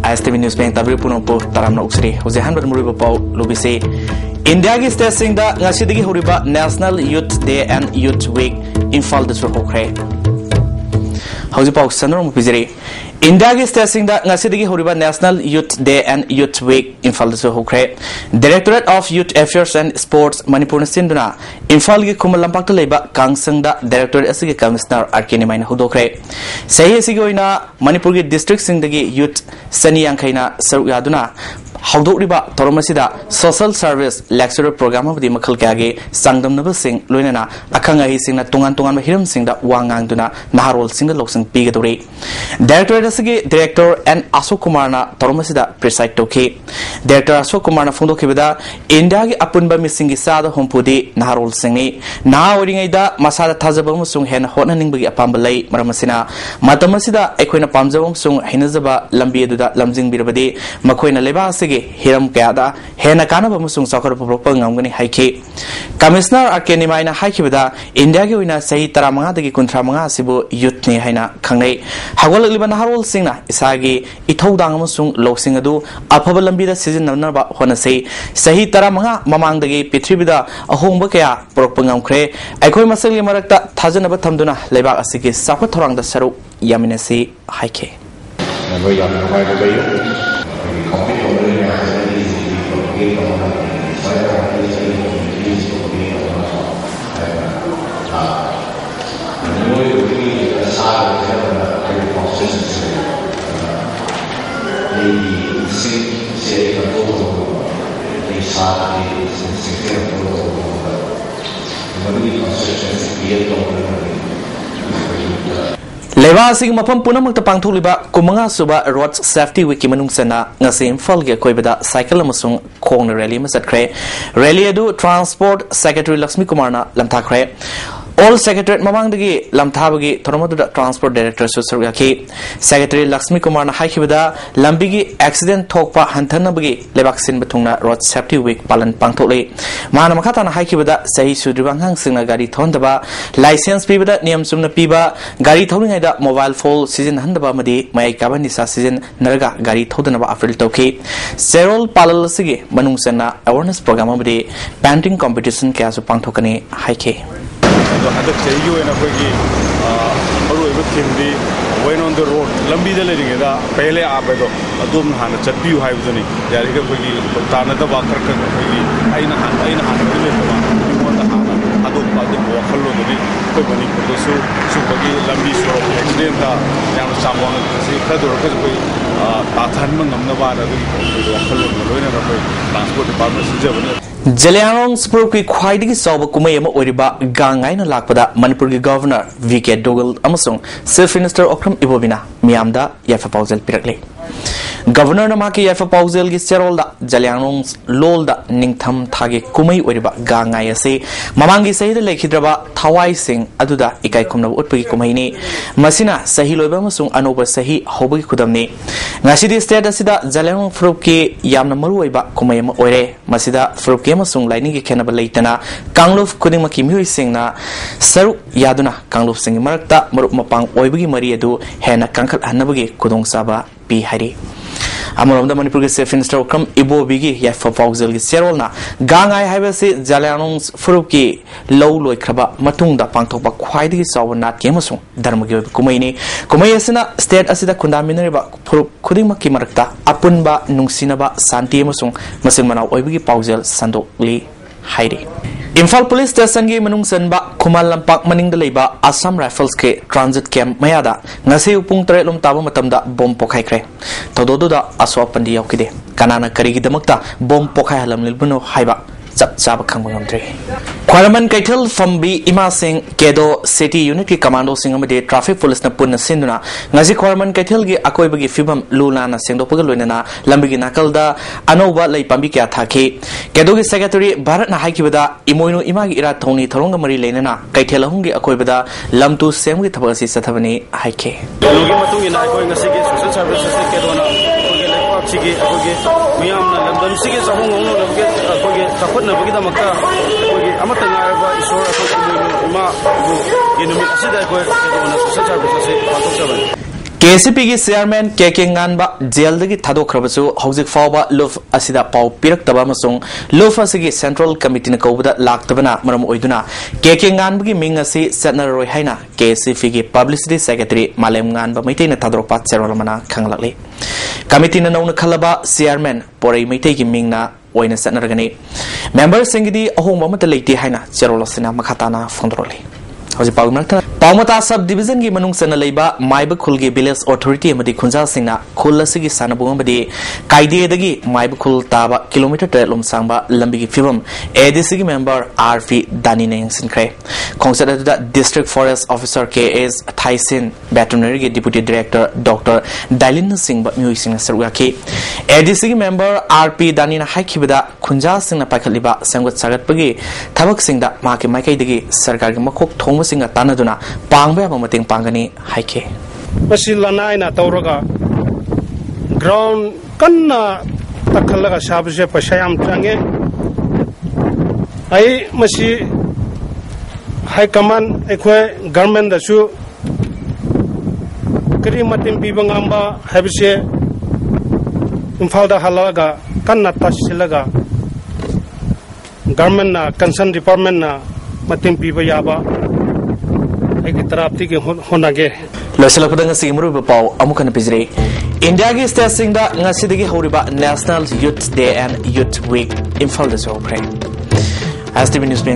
ISTV News Bank Tabri Punongpo Taramna Uksri Hozehan Muriba Pau Lubisi India is testing the Nasidigi Huriba National Youth Day and Youth Week in Fall the Hokre Hosipau Sanrum Pizeri India is testing the Nasidigi Huriba National Youth Day and Youth Week in Fall the Hokre Directorate of Youth Affairs and Sports Manipuri Sinduna in Falgi Kumalampaka Leba Kangsanga Directorate Asigi Commissioner Arkenimine Hudokre Say Sigoina Manipuri District Sindagi Youth Sani Yankaina Saruyaduna Haudoriba Toromasida Social Service Lecturer Program of the Makal Kage Sangdam Nabil Singh Luinana Akanga Sing Tungan Tungan Hiram Sing the Wangangduna Naharol Single Loxing Pigadori Director Asigi Director and Asokumarna Toromasida Preside Toke Director Asokumarna Fundo Kibida Indagi Apunba Missingi Sada Hompudi Naharol Singi Na Uringaida Masada Tazabum Sung Hen Honaning Apambalay Maramasina Matamasida Equina Pamzum Sung Hinazaba Lambi Duda Lamzing Birabadi Makoina Leba Sigi Hiram Kayada Hena Kana Bamusung Soccer Propangani Haiki Commissioner Arkenimina Haikibida India Wina Say Taramanga the Kuntramanga Sibu Yutni Haina Kangne Hawal Liban Harol Singna Isagi Itodangamusung Lo Singadu Apabalambida season Naba Honase Sahi Taramanga Mamang the Petribida a home Bakaya Propangam Cre Akoi Masali Marakta Tazanaba Tamduna Leba Asiki Sakotorang the Saru Yaminesi Haike. Leva sing mapam punamagta pangthuliba kumanga suba road safety week manung sana ngasim falge koibada cycle amasung khong rally masatkre rally adu transport secretary Lakshmi Kumarna lamthakre all secretary mamangdagi lamthabagi thoromadu transport director susargaki secretary Lakshmi Kumarna haikibada lambigi accident thokpa hantanabagi lebaksin batungna road safety week palan pangthole mana makhatana haikibada sahi sudribanghang singna gari thondaba license pibada niyam sumna piba gari thoringaida mobile phone season handaba madi mai kabanisa season narga gari thodanaba april toki serol palal sige manungsana awareness program amadi painting competition kya su pangthokani haike Hadap Sayu and Apogi Timbi went on the road. Lambi the living da Pele Abedo, Adum Hana, Chapu Hivani, Yarika Pagi, Tanata Bakar, Aina Hana, Adum Padi, Wakalo, Pepani, Supagi, Lambi, accident, Yam Saman, Kadu, Tathan Namnavana, Wakalo, Transport Department. Jalianong Spurki Quaidi Soba Kumayama Oriba Gangai na Lakpada Manipuri Governor VK Dogal Amasung Self Minister Okram Ibobina Miamda Yafa Pausel Pirakli Governor Namaki Yafa Pausel Gisterolda Jalianong's Lolda Ningtham Thagi Kumay Oriba Gangai Se Mamangi Say the Lake Hidraba Tawai Sing Aduda Ikai Kumna Utpi Kumaini Masina Sahilo Bamasung Anoba Sahi Hobi Kudamni Nashidi State Asida Jalianong Fruki Yamna Maruiba Kumayama Ore Masida Fruki Masung Lining Canaba Laitana Kangluf Kudima Kimi Singna Saru Yaduna Kangluf Sing Marakta Marup Mapang Oibigi Maria do Hena Kankal Hanabagi Kudong Saba P. Hari Amaram the Manipuri Safe Minister Okram Ibo Bigi Yafa Pausel Serolna Gangai Havasi Jalianong's Fruki Low Loikraba Matunda Pangtoba Quaidi Saw Nat Kemasung Darmagi Kumaini Kumayasina State Asida Kundaminariba Kudima Kimarakta Apunba Nungsinaba Santi Masung Masimana Oibigi Pausel Sando Li Hairi Imphal Police Station gi manung sanba Kumal Lampak maning da leiba Assam Rifles ke transit camp mayada ngasi upung 3 lum taba matamda bom pokhaikre tododo da aswa pandi yaukide kanana karigi damakta bom pokhai halam lilbuno haiba chap chaba khangmangam Kwaraman Kaitel from B Ima Singh Kedo City Unity Commando Singamade Traffic Police na Puna Sinduna Ngazi Kwaraman Kaitel gi akoibagi fibam lulana sengdopaga loinana lambigi nakalda anoba lei pambi kya thake Kedo gi secretary Bharat na haikibada imoino imagi ira thoni thoronga mari leinana Kaitel hungi akoibada lamtu semgi thabasi sathabani haike logi matung ina akoi ngasi ge social services Kedo na Sige akoge miyamna lamdam sige sahung ngong labge akoge takot na bagida makta akoge amata ngaraba isor akoge ima ginumi asida akoge na social services se patok chaban KCP की chairman KK Nganba जेल दगी थादोखरबसु हौजिक फावबा लुफ असिदा पाव पिरक्तबा अमसुंग लुफ असिगी सेंट्रल कमिटी न कौबदा लाक्तबना मरम ओइदुना KK Nganba की मिंग असि सेटनरोय हाइना KCP की publicity secretary Malem Nganba Meitei न थादोरपा चेरोलमना खंगलकले कमिटी न नौन खलबा चेयरमैन पोरै मैते की मिंगना ओइना सेटनरगनी मेंबर सिंगदी अहोंबा मत लेति हाइना चेरोलसना मखाताना फोंदरोले हौजिक पावमता सब डिवीजन की मनुंग सना लेबा माइब खुल की विलेज अथॉरिटी अमदी खुंजा सिंगना खुल असगी सानबुंग अमदी कायदेदगी माइब खुल ताबा किलोमीटर ट्रेलुम सांबा लंबी की फिवम एडीसी की मेंबर आरपी दानी ने सिनख्रे खोंगसद अदुदा district forest officer KS Thaisin veterinary के deputy director doctor Dailin Singh म्यूई सिंह सरुगाकी एडीसी की मेंबर आरपी दानी ना हाइखिबदा खुंजा सिंगना पाखलिबा संगत सागतपगी थबक सिंगदा माके माइकैदगी सरकार के मखोक थोंग सिंगा तानदुना पांगबे मतंग पांगनी हाइके मसी लनाइना तौरगा ग्राउंड कन्ना तखलगा साबसे पैसा याम चंगे आई मसी हाई कमांड एखोय गवर्नमेंट दसु करी मतिम पिबंगांबा हाबसे इम्फाल दा हलागा कन्ना तसिलगा गवर्नमेंट ना कंसर्न डिपार्टमेंट ना मतिम पिबा याबा इंडिया की स्टेट सिंह national youth day and youth week Imphal ISTV news में